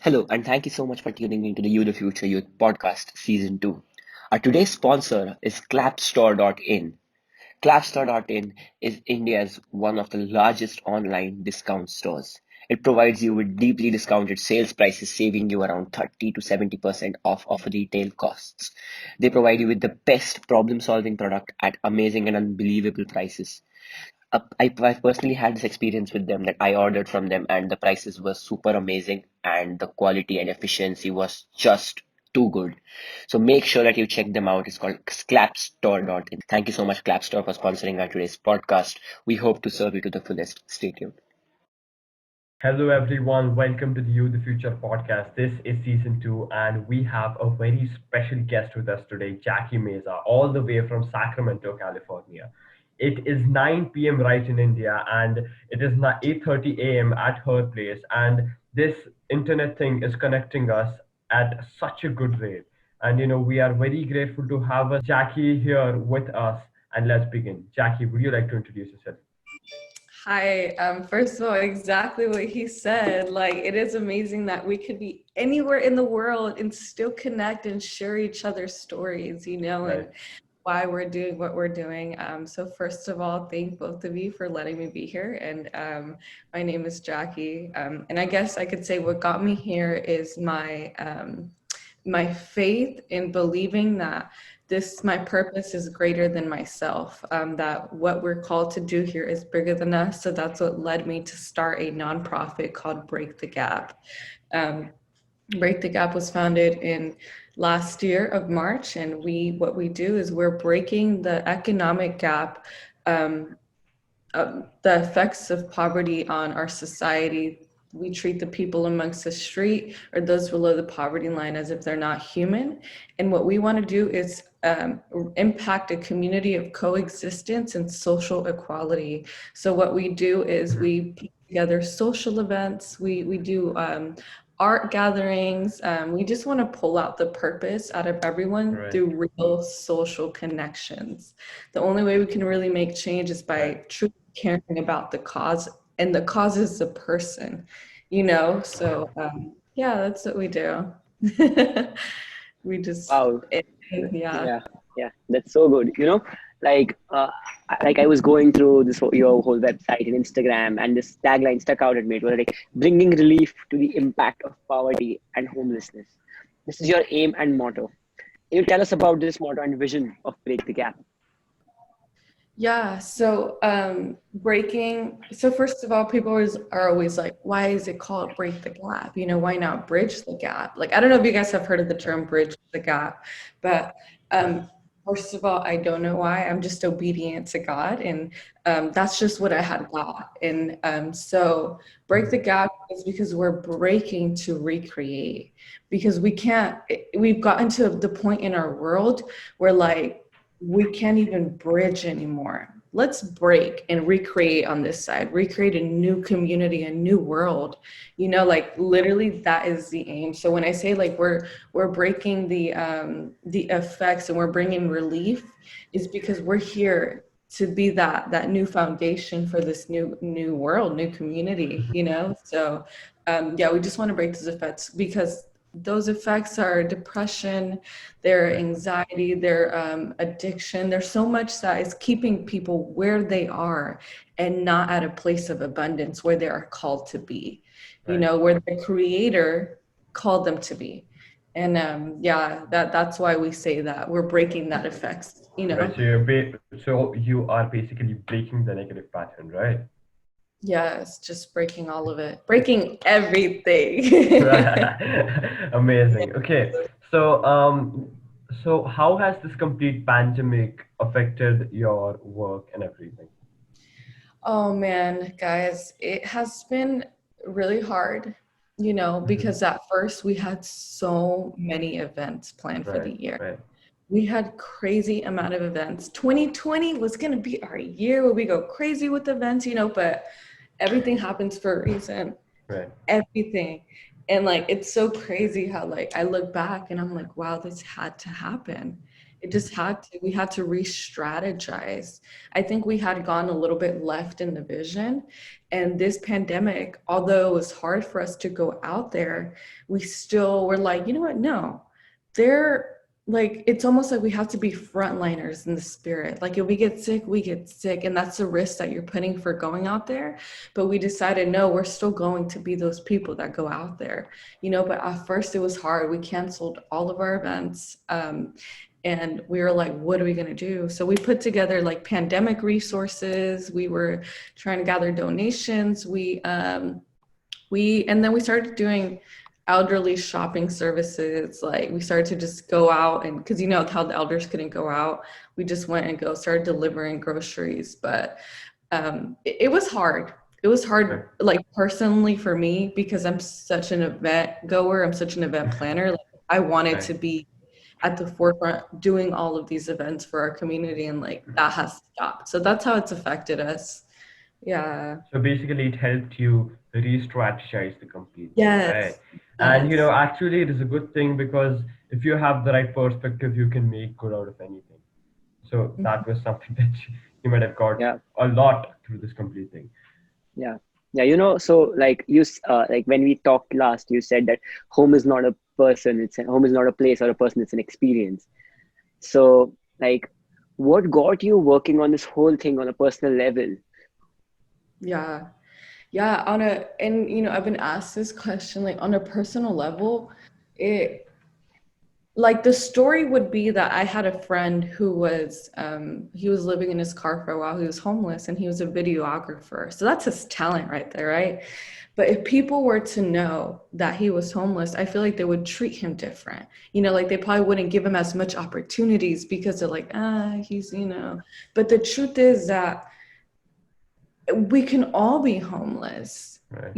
Hello, and thank you so much for tuning into the You the Future Youth podcast, season 2. Our today's sponsor is clapstore.in. Clapstore.in is India's one of the largest online discount stores. It provides you with deeply discounted sales prices, saving you around 30 to 70% off of retail costs. They provide you with the best problem solving product at amazing and unbelievable prices. I personally had this experience with them that I ordered from them, and the prices were super amazing, and the quality and efficiency was just too good. So make sure that you check them out. It's called clapstore.in. Thank you so much, Clapstore, for sponsoring our today's podcast. We hope to serve you to the fullest. Stay tuned. Hello, everyone. Welcome to the You the Future podcast. This is season two, and we have a very special guest with us today, Jackie Meza, all the way from Sacramento, California. It is 9 p.m. right in India, and it is 8:30 a.m. at her place. And this internet thing is connecting us at such a good rate. And we are very grateful to have Jackie here with us. And let's begin. Jackie, would you like to introduce yourself? Hi. First of all, exactly what he said. Like, it is amazing that we could be anywhere in the world and still connect and share each other's stories, and Right. why we're doing what we're doing. So first of all, thank both of you for letting me be here. And my name is Jackie. And I guess I could say what got me here is my faith in believing that my purpose is greater than myself, that what we're called to do here is bigger than us. So that's what led me to start a nonprofit called Break the Gap. um, Break the Gap was founded in last year of March, and what we do is we're breaking the economic gap, um, the effects of poverty on our society. We treat the people amongst the street or those below the poverty line as if they're not human. And what we want to do is impact a community of coexistence and social equality. So what we do is we put together social events. We do art gatherings. We just want to pull out the purpose out of everyone Right. through real social connections. The only way we can really make change is Right. by truly caring about the cause, and the cause is the person, so yeah, that's what we do. We just Wow. yeah. Yeah, yeah, that's so good. Like I was going through your whole website and Instagram, and this tagline stuck out at me. It was like bringing relief to the impact of poverty and homelessness. This is your aim and motto. Can you tell us about this motto and vision of Break the Gap? Yeah, so first of all, people are always like, why is it called Break the Gap? Why not Bridge the Gap? Like, I don't know if you guys have heard of the term Bridge the Gap, but um, first of all, I don't know why. I'm just obedient to God, and that's just what I had got. And so Break the Gap is because we're breaking to recreate, because we've gotten to the point in our world where, like, we can't even bridge anymore. Let's break and recreate on this side, recreate a new community, a new world. Like, literally that is the aim. So when I say, like, we're breaking the effects and we're bringing relief, is because we're here to be that new foundation for this new world, new community. So yeah, we just want to break those effects, because those effects are depression, their Right. anxiety, their addiction. There's so much that is keeping people where they are and not at a place of abundance where they are called to be, Right. where the creator called them to be. And yeah, that's why we say that we're breaking that effects. Right. So you are basically breaking the negative pattern, right? Yes, just breaking all of it, breaking everything. Amazing. Okay. So so how has this complete pandemic affected your work and everything? Oh man, guys, it has been really hard, Hmm. because at first we had so many events planned for Right. the year. Right. We had crazy amount of events. 2020 was going to be our year where we go crazy with events, but everything happens for a reason. Right. Everything. And, like, it's so crazy how, like, I look back and I'm like, wow, this had to happen. It just we had to re-strategize. I think we had gone a little bit left in the vision. And this pandemic, although it was hard for us to go out there, we still were like, you know what? No, they're like, it's almost like we have to be frontliners in the spirit. Like if we get sick, we get sick. And that's the risk that you're putting for going out there. But we decided, no, we're still going to be those people that go out there, but at first it was hard. We canceled all of our events. And we were like, what are we going to do? So we put together like pandemic resources. We were trying to gather donations. And then we started doing elderly shopping services. Like we started to just go out, and because how the elders couldn't go out, we just went and started delivering groceries. But it was hard. It was hard, like personally for me, because I'm such an event goer. I'm such an event planner. Like I wanted to be at the forefront doing all of these events for our community, and like that has stopped. So that's how it's affected us. Yeah. So basically, it helped you re-strategize the complete thing, right? Yes. And Yes. actually, it is a good thing because if you have the right perspective, you can make good out of anything. So that was something that you might have got Yeah. a lot through this complete thing. Yeah. Yeah. So like like when we talked last, you said that home is not a person, home is not a place or a person, it's an experience. So like, what got you working on this whole thing on a personal level? Yeah. Yeah. I've been asked this question, like on a personal level, it, like the story would be that I had a friend who was he was living in his car for a while. He was homeless and he was a videographer. So that's his talent right there, right? But if people were to know that he was homeless, I feel like they would treat him different. Like they probably wouldn't give him as much opportunities because they're like, he's. But the truth is that we can all be homeless. Right.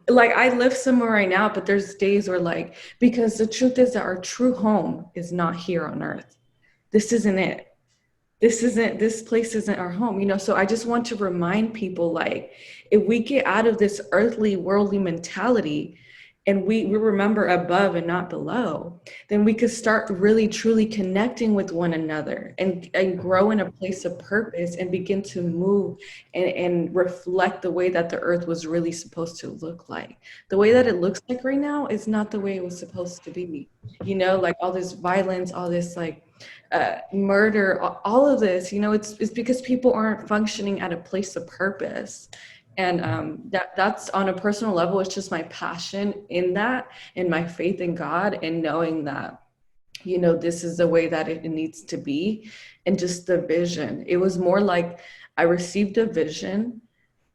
Like I live somewhere right now, but there's days where like, because the truth is that our true home is not here on earth. This isn't it. This place isn't our home. So I just want to remind people, like, if we get out of this earthly worldly mentality and we remember above and not below, then we could start really truly connecting with one another and grow in a place of purpose and begin to move and reflect the way that the earth was really supposed to look like. The way that it looks like right now is not the way it was supposed to be. Like all this violence, all this like murder, all of this, it's because people aren't functioning at a place of purpose. And that's on a personal level. It's just my passion in that, and my faith in God, and knowing that, this is the way that it needs to be. And just the vision. It was more like I received a vision.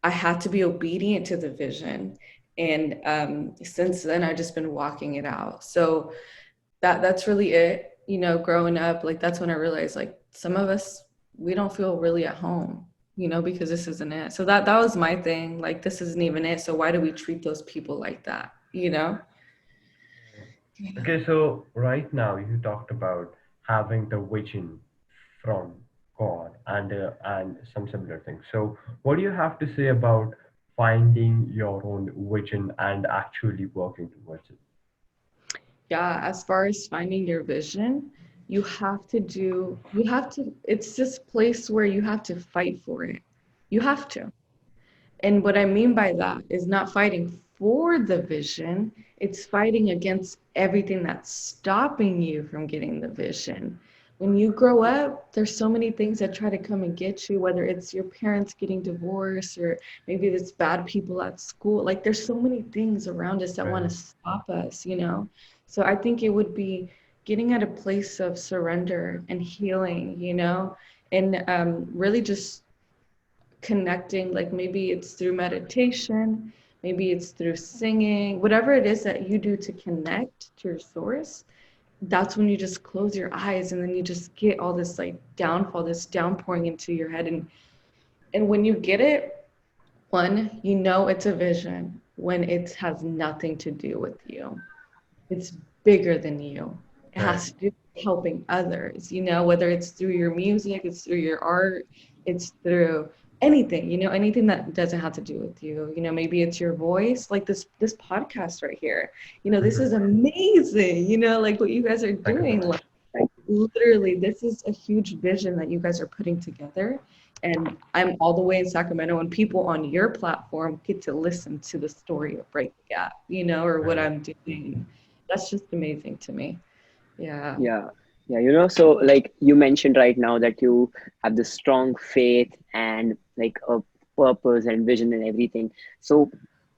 I had to be obedient to the vision. And since then, I've just been walking it out. So that's really it. Growing up, like that's when I realized, like, some of us, we don't feel really at home, because this isn't it. So that was my thing. Like, this isn't even it. So why do we treat those people like that? Okay, so right now you talked about having the vision from God and some similar things. So what do you have to say about finding your own vision and actually working towards it? Yeah, as far as finding your vision, it's this place where you have to fight for it. You have to. And what I mean by that is not fighting for the vision, it's fighting against everything that's stopping you from getting the vision. When you grow up, there's so many things that try to come and get you, whether it's your parents getting divorced or maybe it's bad people at school. Like there's so many things around us that want to stop us. So I think it would be getting at a place of surrender and healing, and really just connecting. Like maybe it's through meditation, maybe it's through singing, whatever it is that you do to connect to your source. That's when you just close your eyes and then you just get all this like downfall, this downpouring into your head. And when you get it, one, it's a vision when it has nothing to do with you. It's bigger than you. It has to do with helping others, whether it's through your music, it's through your art, it's through anything, anything that doesn't have to do with you. Maybe it's your voice, like this podcast right here. This is amazing, like what you guys are doing. Like, literally, this is a huge vision that you guys are putting together. And I'm all the way in Sacramento, and people on your platform get to listen to the story of Break the Gap, or what Right. I'm doing. That's just amazing to me. Yeah. Yeah. Yeah. So like you mentioned right now that you have this strong faith and like a purpose and vision and everything. So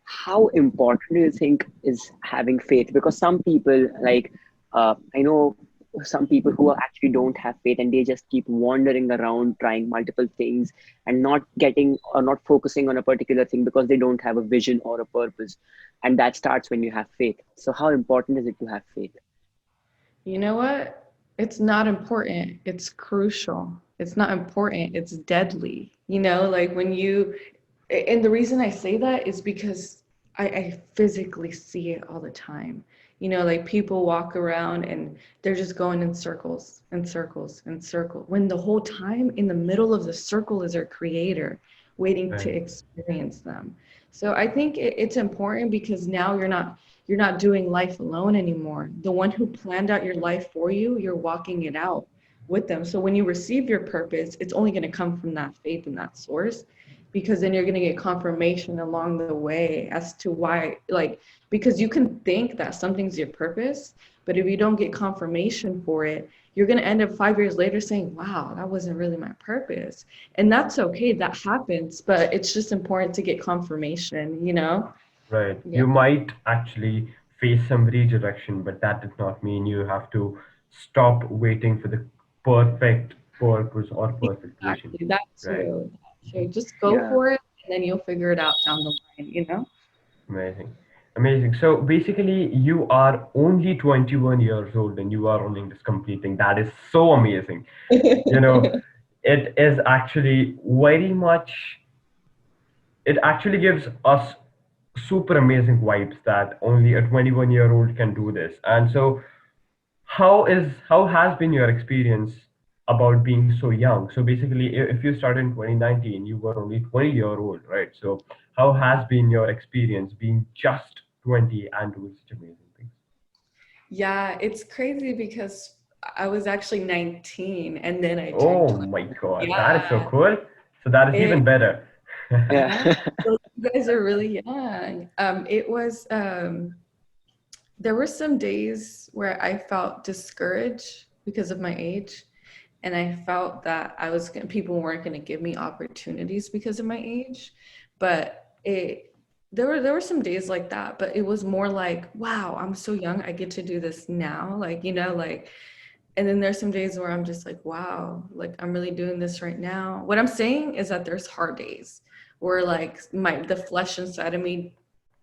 how important do you think is having faith? Because some people like I know some people who actually don't have faith and they just keep wandering around trying multiple things and not getting or not focusing on a particular thing because they don't have a vision or a purpose. And that starts when you have faith. So how important is it to have faith? You know what? It's not important. It's crucial. It's not important. It's deadly. Like and the reason I say that is because I physically see it all the time. Like people walk around and they're just going in circles and circles and circles when the whole time in the middle of the circle is our creator waiting to Right. experience them. So I think it's important because now you're not doing life alone anymore. The one who planned out your life for you, you're walking it out with them. So when you receive your purpose, it's only going to come from that faith in that source, because then you're going to get confirmation along the way as to why, like, because you can think that something's your purpose, but if you don't get confirmation for it, you're going to end up 5 years later saying, wow, that wasn't really my purpose. And that's okay. That happens, but it's just important to get confirmation. Right. Yeah. You might actually face some redirection, but that does not mean you have to stop waiting for the perfect purpose or perfect vision. Exactly. That's Right. true. That's true. Just go Yeah. for it, and then you'll figure it out down the line. Amazing. Amazing. So basically, you are only 21 years old and you are running this complete thing. That is so amazing. You know, it is actually very much, it actually gives us super amazing vibes that only a 21-year-old can do this. And so, how has been your experience about being so young? So basically, if you started in 2019, you were only 20-year-old, right? So how has been your experience being just 20 and doing such amazing things? Yeah, it's crazy because I was actually 19 and then I turned Oh 20. my God, that is so Yeah. cool. So that is It, even better. Yeah. yeah. So you guys are really young. There were some days where I felt discouraged because of my age. And I felt that people weren't going to give me opportunities because of my age. But there were some days like that, but it was more like, wow, I'm so young. I get to do this now. And then there's some days where I'm just like, wow, like I'm really doing this right now. What I'm saying is that there's hard days where like the flesh inside of me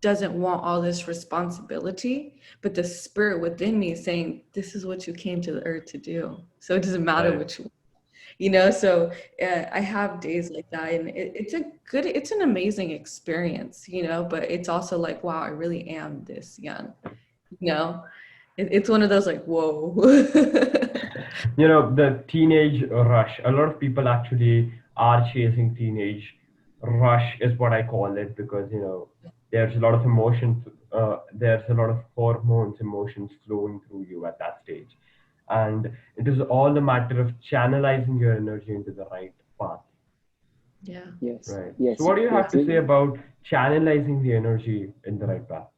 doesn't want all this responsibility, but the spirit within me is saying, this is what you came to the earth to do. So it doesn't matter Right. what so I have days like that, and it's an amazing experience, but it's also like, wow, I really am this young, you know, it's one of those like, whoa. The teenage rush. A lot of people actually are chasing teenage rush, is what I call it, because there's a lot of emotions, there's a lot of hormones, emotions flowing through you at that stage, and it is all a matter of channelizing your energy into the right path, Yeah. Yes. right? So, Yes. what do you have Yes. to say about channelizing the energy in the right path?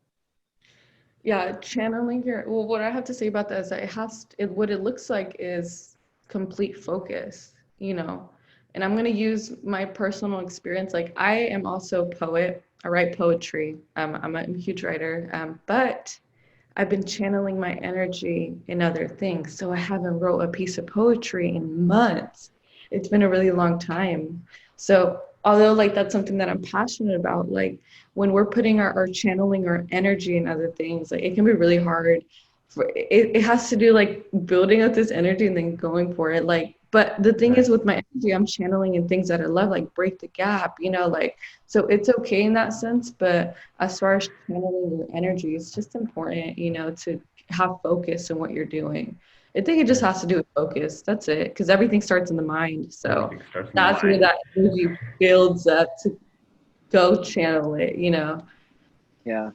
Yeah, channeling well, what I have to say about that is that what it looks like is complete focus, and I'm going to use my personal experience. Like, I am also a poet. I write poetry. I'm a huge writer, but I've been channeling my energy in other things. So I haven't wrote a piece of poetry in months. It's been a really long time. So although like that's something that I'm passionate about, like when we're putting our channeling our energy in other things, like it can be really hard. It has to do like building up this energy and then going for it. Like, but the thing is Right. with my energy, I'm channeling in things that I love, like Break the Gap, like, so it's okay in that sense. But as far as channeling your energy, it's just important, to have focus in what you're doing. I think it just Right. has to do with focus. That's it. Because everything starts in the mind. So Everything starts in the that's where mind. that energy builds up to go channel it. Yeah. Yeah.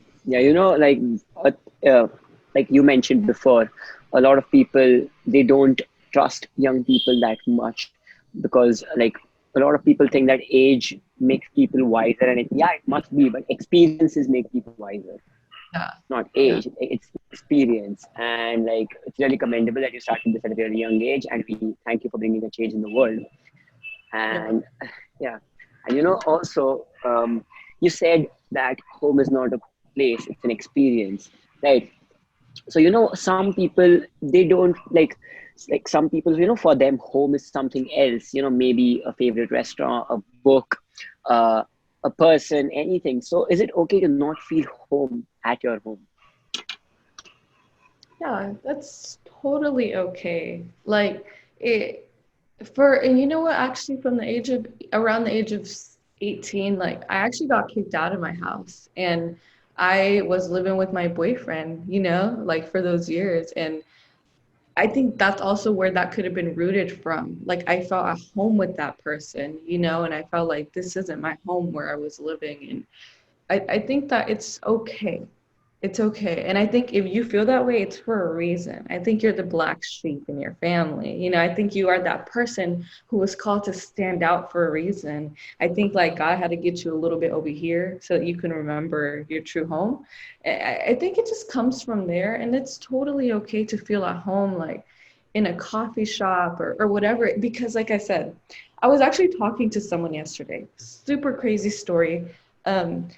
Uh, uh, like you mentioned before, a lot of people they don't trust young people that much because like a lot of people think that age makes people wiser, and yeah, it must be, but experiences make people wiser, Yeah. not Yeah. age. It's experience, and like it's really commendable that you started this at a very young age, and we thank you for bringing a change in the world. Yeah. And yeah, and also you said that home is not a place, it's an experience, right? So some people, they don't like some people, for them home is something else, maybe a favorite restaurant, a book, uh, a person, anything. So is it okay to not feel home at your home? Yeah, that's totally okay. Like it for and you know what, actually from the age of around the age of 18, like I actually got kicked out of my house and I was living with my boyfriend, like for those years. And I think that's also where that could have been rooted from. Like I felt at home with that person, and I felt like this isn't my home where I was living. And I think that it's okay. It's okay. And I think if you feel that way, it's for a reason. I think you're the black sheep in your family. I think you are that person who was called to stand out for a reason. I think like God had to get you a little bit over here so that you can remember your true home. I think it just comes from there. And it's totally okay to feel at home, like in a coffee shop or whatever. Because, like I said, I was actually talking to someone yesterday. Super crazy story. Um,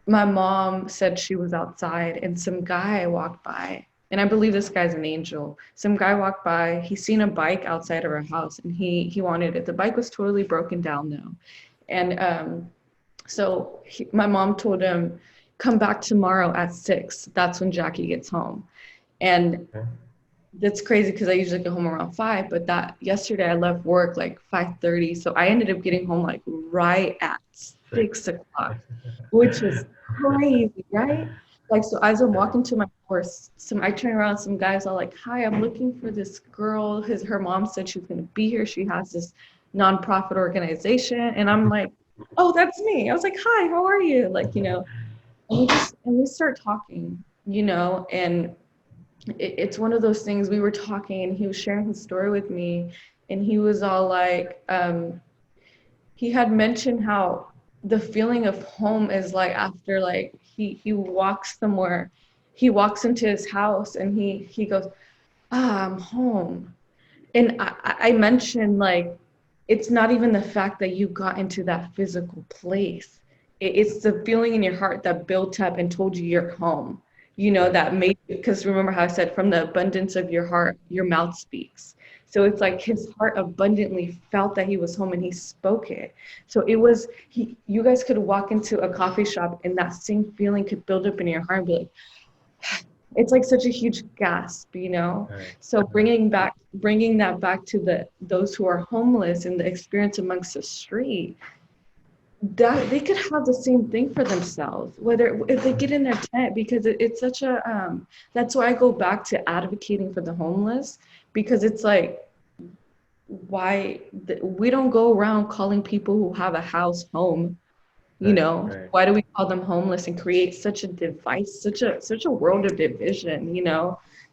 my mom said she was outside and some guy walked by, and I believe this guy's an angel. Some guy walked by, he seen a bike outside of her house and he wanted it. The bike was totally broken down though. And my mom told him, come back tomorrow at 6. That's when Jackie gets home. And Okay. that's crazy because I usually get home around 5, but that yesterday I left work like 5:30. So I ended up getting home like right at Six. 6 o'clock, which is crazy, right? Like, so as I'm Right. walking to my course, I turn around, some guys are like, hi, I'm looking for this girl. Her mom said she's gonna be here. She has this nonprofit organization. And I'm like, oh, that's me. I was like, hi, how are you? Like, and we start talking, and it's one of those things. We were talking and he was sharing his story with me, and he was all like, he had mentioned how the feeling of home is like after like he walks somewhere, he walks into his house and he goes, I'm home. And I mentioned like it's not even the fact that you got into that physical place. It's the feeling in your heart that built up and told you you're home. Right. That made, because remember how I said from the abundance of your heart, your mouth speaks. So it's like his heart abundantly felt that he was home and he spoke it. So it was you guys could walk into a coffee shop and that same feeling could build up in your heart and be like, it's like such a huge gasp. Right. So Right. bringing that back to those who are homeless and the experience amongst the street, that they could have the same thing for themselves, whether if they get in their tent, because it's such a that's why I go back to advocating for the homeless, because it's like, we don't go around calling people who have a house home. Right. Right. Why do we call them homeless and create such a device, such a world of division?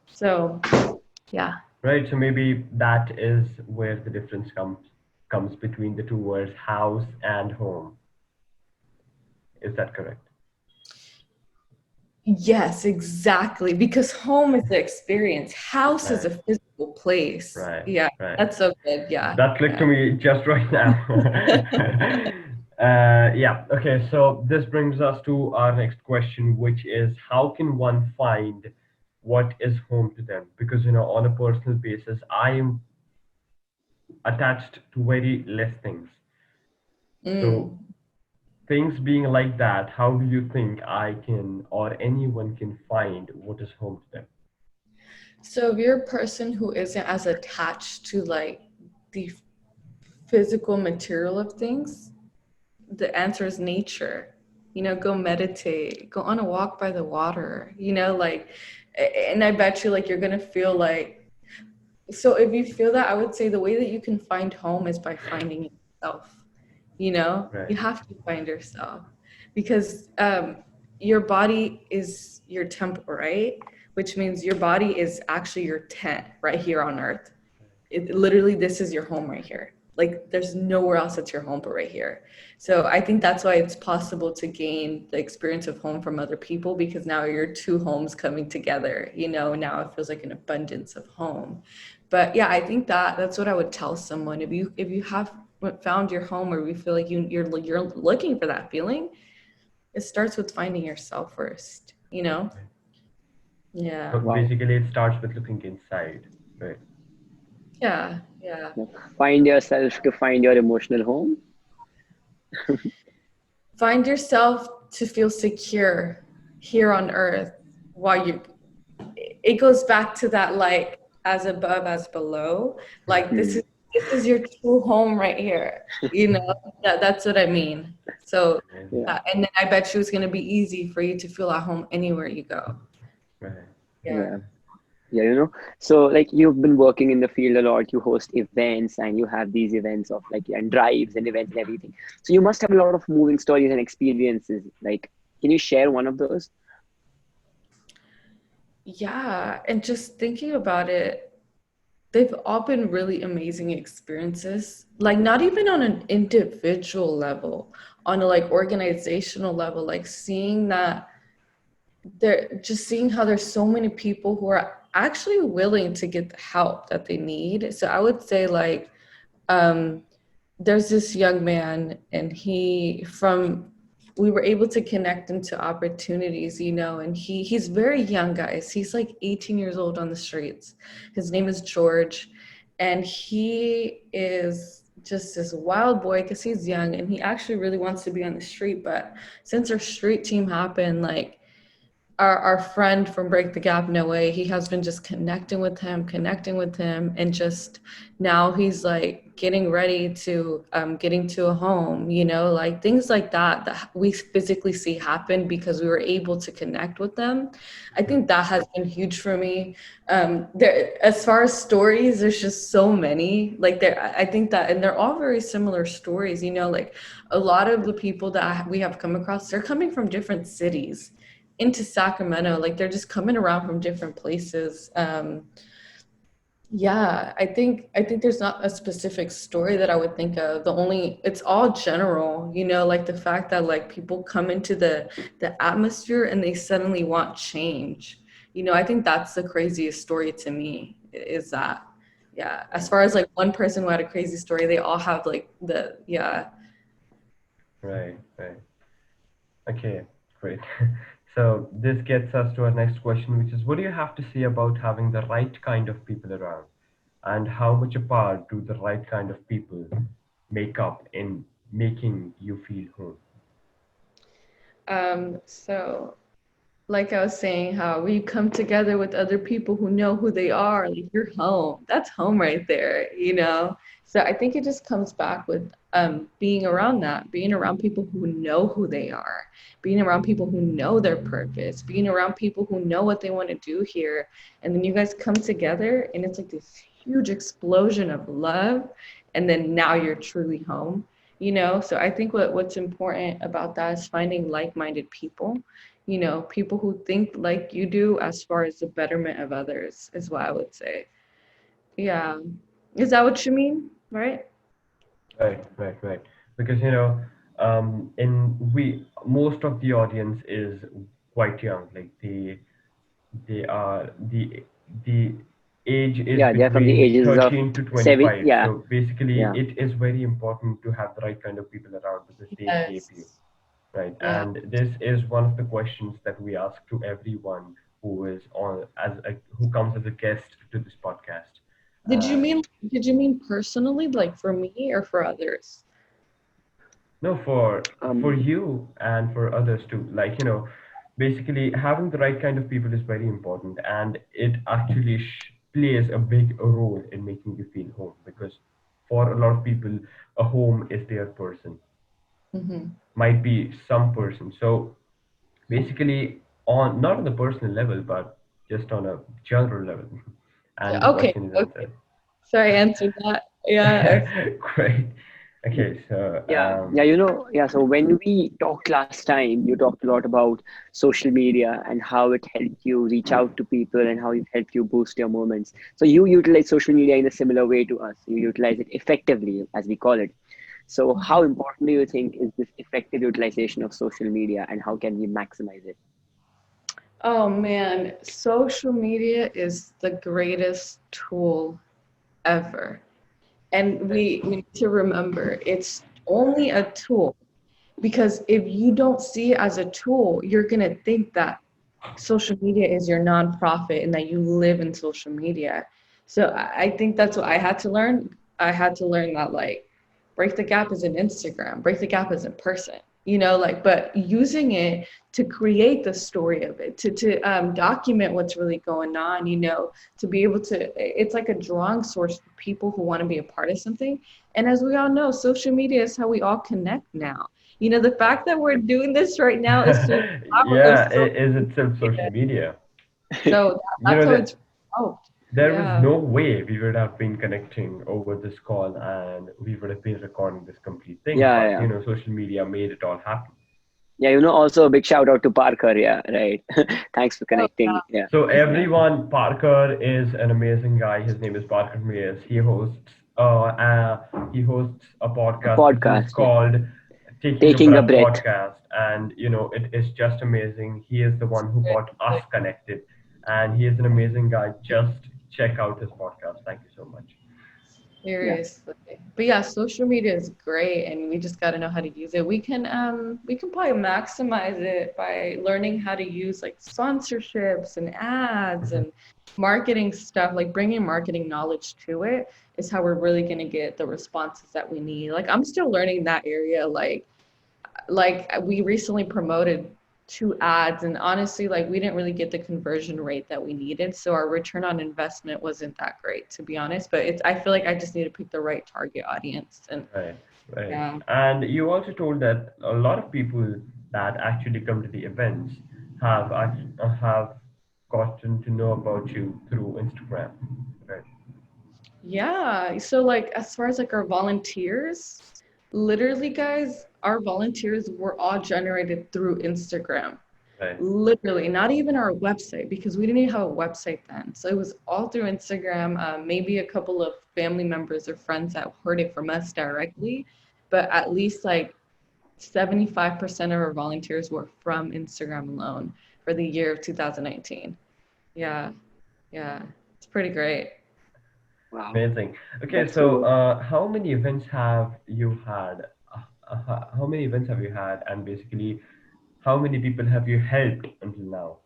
So yeah. Right. So maybe that is where the difference comes between the two words, house and home. Is that correct? Yes, exactly. Because home is the experience. House is Right. a physical place. Right. Yeah, Right. that's so good. Yeah, That clicked yeah. to me just right now. Yeah. Okay. So this brings us to our next question, which is how can one find what is home to them? Because, on a personal basis, I am attached to very less things. So Mm. things being like that, how do you think I can or anyone can find what is home to them? So if you're a person who isn't as attached to like the physical material of things, the answer is nature. Go meditate, go on a walk by the water, like, and I bet you like you're gonna feel like, so if you feel that, I would say the way that you can find home is by finding yourself. Right. You have to find yourself, because your body is your temple, right? Which means your body is actually your tent right here on earth. literally this is your home right here. Like there's nowhere else that's your home but right here. So I think that's why it's possible to gain the experience of home from other people, because now your two homes coming together, now it feels like an abundance of home. But yeah, I think that's what I would tell someone. If you have found your home, or you feel like you're looking for that feeling, it starts with finding yourself first, Yeah. So Wow. basically, it starts with looking inside, right? Yeah. Yeah. Yeah. Find yourself to find your emotional home. Find yourself to feel secure here on earth while you it goes back to that, like, as above as below. Like this Hmm. is this is your true home right here. That's what I mean. So Amazing. Yeah. and then I bet you it's going to be easy for you to feel at home anywhere you go. Right. Yeah. Yeah. Yeah, so like you've been working in the field a lot, you host events and you have these events of like and drives and events and everything. So you must have a lot of moving stories and experiences. Like, can you share one of those? Yeah, and just thinking about it, they've all been really amazing experiences. Like not even on an individual level, on a like organizational level, like seeing how there's so many people who are actually willing to get the help that they need. So I would say like um there's this young man, and we were able to connect him to opportunities, and he's very young, guys. He's like 18 years old on the streets. His name is George, and he is just this wild boy because he's young, and he actually really wants to be on the street. But since our street team happened, like our friend from Break the Gap, Noe, he has been just connecting with him, and just now he's like getting ready to getting to a home, like things like that we physically see happen because we were able to connect with them. I think that has been huge for me. There, as far as stories, there's just so many. Like I think that, and they're all very similar stories. Like a lot of the people that we have come across, they're coming from different cities into Sacramento. Like they're just coming around from different places. Yeah, I think there's not a specific story that I would think of. It's all general, like the fact that like people come into the atmosphere and they suddenly want change. I think that's the craziest story to me, is that. Yeah, as far as like one person who had a crazy story, they all have like yeah. Right. Right. Okay. Great. So this gets us to our next question, which is, what do you have to say about having the right kind of people around, and how much a part do the right kind of people make up in making you feel home? So like I was saying, how we come together with other people who know who they are, like you're home. That's home right there. So I think it just comes back with being around people who know who they are, being around people who know their purpose, being around people who know what they want to do here. And then you guys come together and it's like this huge explosion of love. And then now you're truly home. So I think what's important about that is finding like-minded people, people who think like you do as far as the betterment of others, is what I would say. Yeah. Is that what you mean? Right? Right, right, right. Because in we most of the audience is quite young. Like they are the age is Yeah, they're from the between ages of 13 to seven. 25. Yeah, So basically, yeah. it is very important to have the right kind of people around because they shape you, Yes. right? Yeah. And this is one of the questions that we ask to everyone who is who comes as a guest to this podcast. Did you And mean did you mean personally, like for me or for others? no, for Um, you and for others too. Like, basically having the right kind of people is very important, and it actually plays a big role in making you feel home, because for a lot of people, a home is their person, Mm-hmm. might be some person. So basically, on not on the personal level, but just on a general level. And the Okay. question is Okay. answered. Sorry, I answered that. Yeah. Great. Okay, so Yeah. So when we talked last time, you talked a lot about social media and how it helped you reach out to people and how it helped you boost your moments. So you utilize social media in a similar way to us. You utilize it effectively, as we call it. So how important do you think is this effective utilization of social media, and how can we maximize it? Oh man, social media is the greatest tool ever. And we need to remember it's only a tool, because if you don't see it as a tool, you're going to think that social media is your nonprofit and that you live in social media. So I think that's what I had to learn. I had to learn that, like, break the gap is in Instagram, break the gap is in person, like, but using it to create the story of it, to document what's really going on, to be able to, it's like a drawing source for people who want to be a part of something. And as we all know, social media is how we all connect now. The fact that we're doing this right now is through the power of yeah, social is itself social media. media. So You that's know how that it's helped. there was Yeah. no way we would have been connecting over this call and we would have been recording this complete thing, Yeah, but yeah. social media made it all happen. Yeah, also a big shout out to Parker. Yeah, right. Thanks for Oh, connecting. yeah. Yeah, So He's yeah. everyone, Parker is an amazing guy. His name is Parker Mears. He hosts a A podcast which is podcast. Yeah, called Taking a taking a Breath breath. podcast, and it is just amazing. He is the one who got us connected, and he is an amazing guy. Just check out his podcast. Thank you so much. Yeah. seriously. But yeah, social media is great, and we just got to know how to use it. We can probably maximize it by learning how to use, like, sponsorships and ads Mhm. and marketing stuff, like bringing marketing knowledge to it is how we're really going to get the responses that we need. Like, I'm still learning that area. Like we recently promoted 2 ads, and honestly, like, we didn't really get the conversion rate that we needed, so our return on investment wasn't that great, to be honest. But I feel like I just need to pick the right target audience. And Right, right. yeah. And you also told that a lot of people that actually come to the events have gotten to know about you through Instagram, right? Yeah, so, like, as far as, like, our volunteers, literally, guys, our volunteers were all generated through Instagram. Right. Literally, not even our website, because we didn't even have a website then. So it was all through Instagram. Maybe a couple of family members or friends that heard it from us directly, but at least like 75% of our volunteers were from Instagram alone for the year of 2019. Yeah, yeah, it's pretty great. Wow, Amazing. Okay, that's so so. how many events have you had? How many events have you had? And basically, how many people have you helped until now?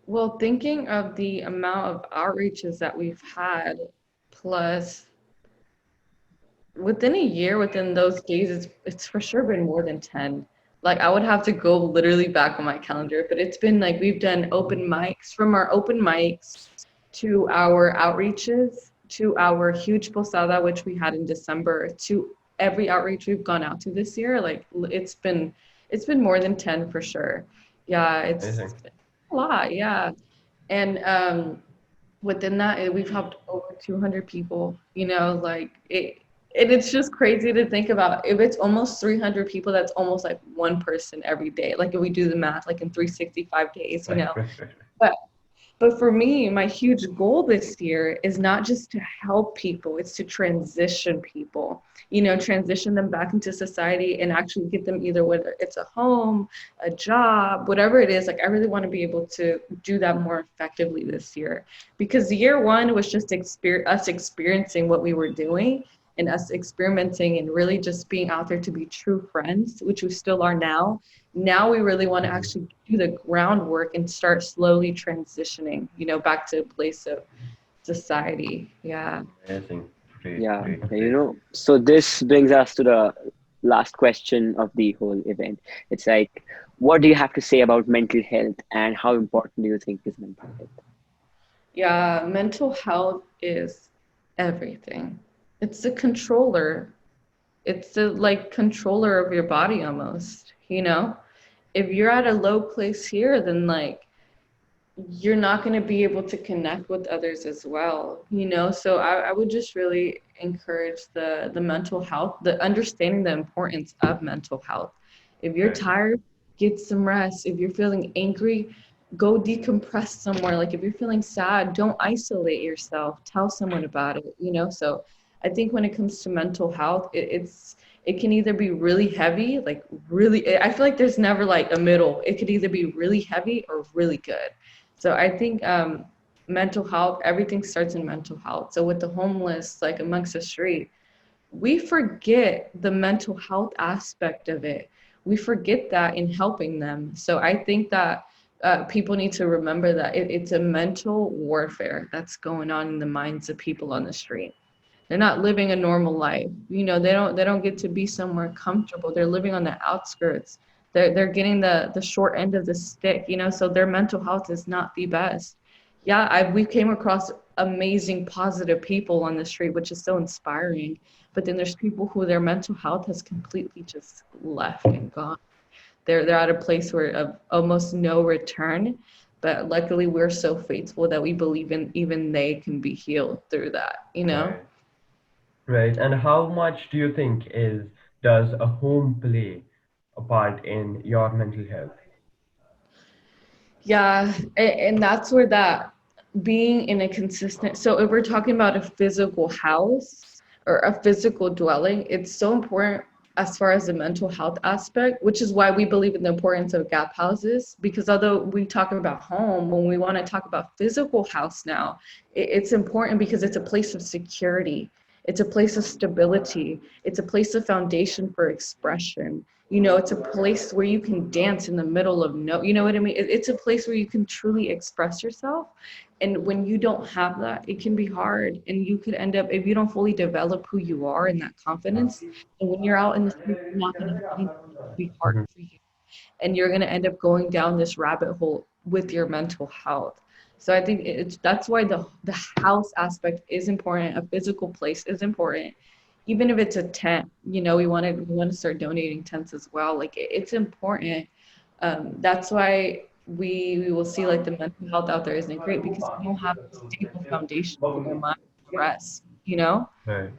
Well, thinking of the amount of outreaches that we've had, plus within a year, within those days, it's for sure been more than 10. Like, I would have to go literally back on my calendar, but it's been like we've done open mics, from our open mics to our outreaches to our huge posada, which we had in December, to every outreach we've gone out to this year. Like, it's been more than 10 for sure. Yeah, it's Amazing. been a lot. Yeah. And within that, we've helped over 200 people, like it. And it's just crazy to think about. If it's almost 300 people, that's almost like one person every day. Like, if we do the math, like in 365 days, Right, right, right. but for me, my huge goal this year is not just to help people, it's to transition people, transition them back into society and actually get them, either whether it's a home, a job, whatever it is. Like, I really want to be able to do that more effectively this year, because year one was just us experiencing what we were doing and us experimenting and really just being out there to be true friends, which we still are now. Now we really want to Mhm. actually do the groundwork and start slowly transitioning, back to a place of society. Yeah. Amazing. Great, Yeah, great, yeah, great. so this brings us to the last question of the whole event. It's like, what do you have to say about mental health, and how important do you think is mental health? Yeah. Mental health is everything. It's the controller. It's the, like, controller of your body almost. If you're at a low place here, then, like, you're not going to be able to connect with others as well, you know? So I would just really encourage the mental health, the understanding the importance of mental health. If you're Right. tired, get some rest. If you're feeling angry, go decompress somewhere. Like if you're feeling sad, don't isolate yourself. Tell someone about it, you know? So I think when it comes to mental health, it can either be really heavy, like really, I feel like there's never like a middle. It could either be really heavy or really good. So I think mental health, everything starts in mental health. So with the homeless, like amongst the street, we forget the mental health aspect of it. We forget that in helping them. So I think that people need to remember that it's a mental warfare that's going on in the minds of people on the street. They're not living a normal life. You know, they don't get to be somewhere comfortable. They're living on the outskirts. They're getting the short end of the stick, you know, so their mental health is not the best. Yeah, we came across amazing positive people on the street, which is so inspiring. But then there's people who their mental health has completely just left and gone. They're at a place where of almost no return. But luckily we're so faithful that we believe in even they can be healed through that, you know? Right. Right. And how much do you think does a home play a part in your mental health? Yeah, and that's where that being in a consistent, so if we're talking about a physical house or a physical dwelling, it's so important as far as the mental health aspect, which is why we believe in the importance of gap houses. Because although we talk about home, when we want to talk about physical house now, it's important because it's a place of security, it's a place of stability, it's a place of foundation for expression. You know, it's a place where you can dance in the middle of no, you know what I mean? It's a place where you can truly express yourself. And when you don't have that, it can be hard. And you could end up, if you don't fully develop who you are and that confidence, and when you're out in the street, you're not going to find it. It'll be hard Mhm. for you. And you're going to end up going down this rabbit hole with your mental health. So I think that's why the house aspect is important. A physical place is important, even if it's a tent. You know, we want to start donating tents as well. Like it's important. That's why we will see like the mental health out there isn't great because we don't have a stable foundation for their mind to rest. You know? Right.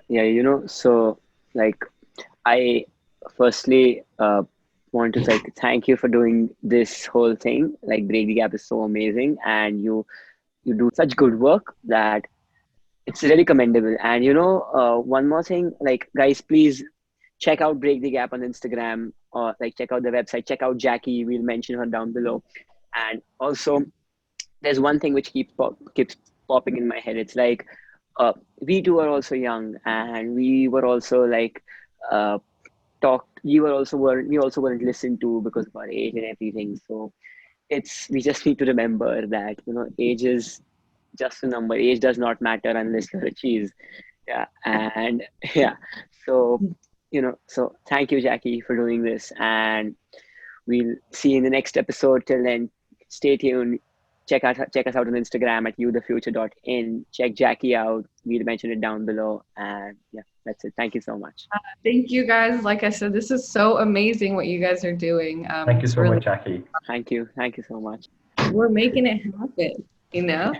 Yeah, so like I firstly want to like thank you for doing this whole thing. Like Break the Gap is so amazing, and you do such good work that it's really commendable. And one more thing, like guys, please check out Break the Gap on Instagram, or like check out the website, check out Jackie. We'll mention her down below. And also, there's one thing which keeps popping in my head. It's like we two are also young, and we were also like uh, talked. We also weren't listened to because of our age and everything. So we just need to remember that age is just a number. Age does not matter unless you're a cheese. Yeah, and yeah. So so thank you, Jackie, for doing this, and we'll see you in the next episode. Till then, stay tuned. Check us out on Instagram at youthefuture.in. Check Jackie out. We'll mention it down below. And yeah, that's it. Thank you so much. Thank you guys. Like I said, this is so amazing what you guys are doing. Thank you It's so really much, Jackie. Thank you. Thank you so much. we're making it happen, you know?